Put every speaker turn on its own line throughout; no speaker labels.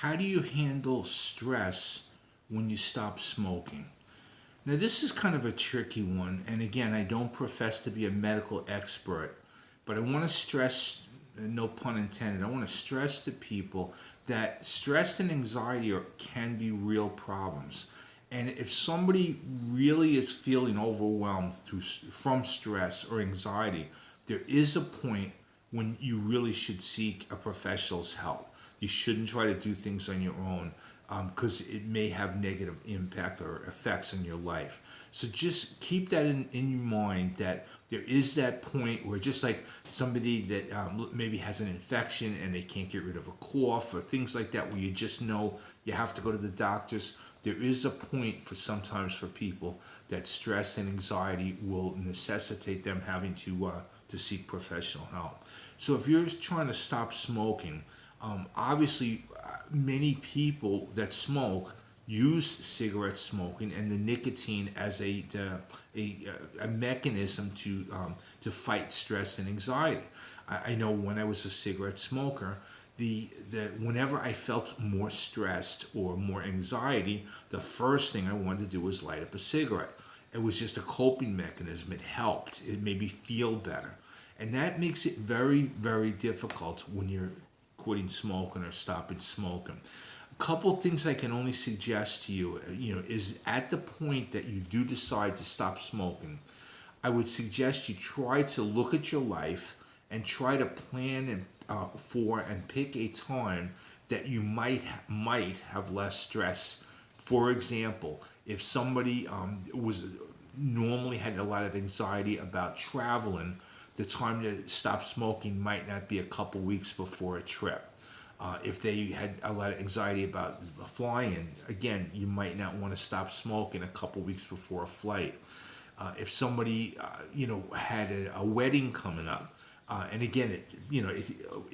How do you handle stress when you stop smoking? Now, this is kind of a tricky one, and again, I don't profess to be a medical expert, but I want to stress, no pun intended, I want to stress to people that stress and anxiety can be real problems. And if somebody really is feeling overwhelmed from stress or anxiety, there is a point when you really should seek a professional's help. You shouldn't try to do things on your own because it may have negative impact or effects on your life. So just keep that in your mind that there is that point where just like somebody that maybe has an infection and they can't get rid of a cough or things like that where you just know you have to go to the doctors, there is a point for sometimes for people that stress and anxiety will necessitate them having to seek professional help. So if you're trying to stop smoking, obviously many people that smoke use cigarette smoking and the nicotine as a mechanism to fight stress and anxiety. I know when I was a cigarette smoker, the whenever I felt more stressed or more anxiety, the first thing I wanted to do was light up a cigarette. It was just a coping mechanism. It helped. It made me feel better. And that makes it very, very difficult when you're quitting smoking or stopping smoking. A couple things I can only suggest to you, is at the point that you do decide to stop smoking, I would suggest you try to look at your life and try to plan for and pick a time that you might have less stress. For example, if somebody was normally had a lot of anxiety about traveling, the time to stop smoking might not be a couple weeks before a trip. If they had a lot of anxiety about flying, again, you might not want to stop smoking a couple weeks before a flight. If somebody, had a wedding coming up, and again,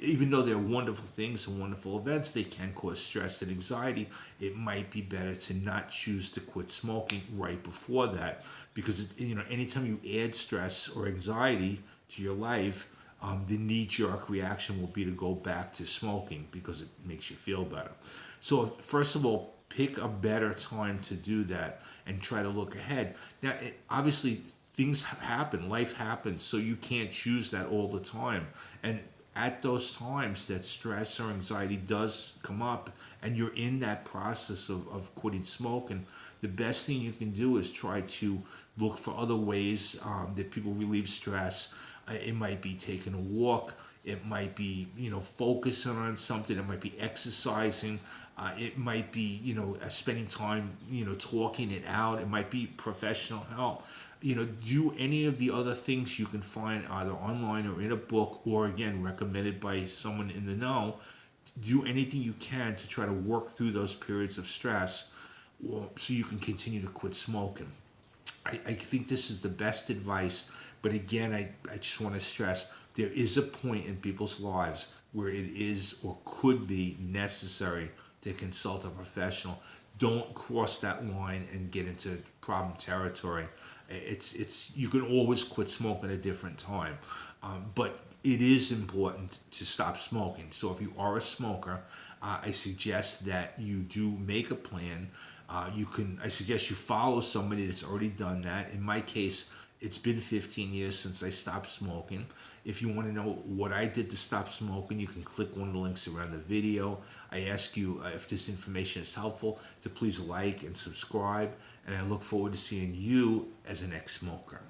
even though they're wonderful things and wonderful events, they can cause stress and anxiety. It might be better to not choose to quit smoking right before that, because anytime you add stress or anxiety to your life, the knee-jerk reaction will be to go back to smoking because it makes you feel better. So first of all, pick a better time to do that and try to look ahead. Now, obviously, things happen, life happens, so you can't choose that all the time. And at those times that stress or anxiety does come up and you're in that process of quitting smoking, the best thing you can do is try to look for other ways that people relieve stress. It might be taking a walk. It might be, focusing on something. It might be exercising. It might be, spending time, talking it out. It might be professional help. Do any of the other things you can find either online or in a book or, again, recommended by someone in the know. Do anything you can to try to work through those periods of stress so you can continue to quit smoking. I think this is the best advice, but again, I just want to stress there is a point in people's lives where it is or could be necessary to consult a professional. Don't cross that line and get into problem territory. It's you can always quit smoking at a different time, but it is important to stop smoking. So if you are a smoker, I suggest that you do make a plan. I suggest you follow somebody that's already done that. In my case, it's been 15 years since I stopped smoking. If you want to know what I did to stop smoking, you can click one of the links around the video. I ask you if this information is helpful to please like and subscribe, and I look forward to seeing you as an ex-smoker.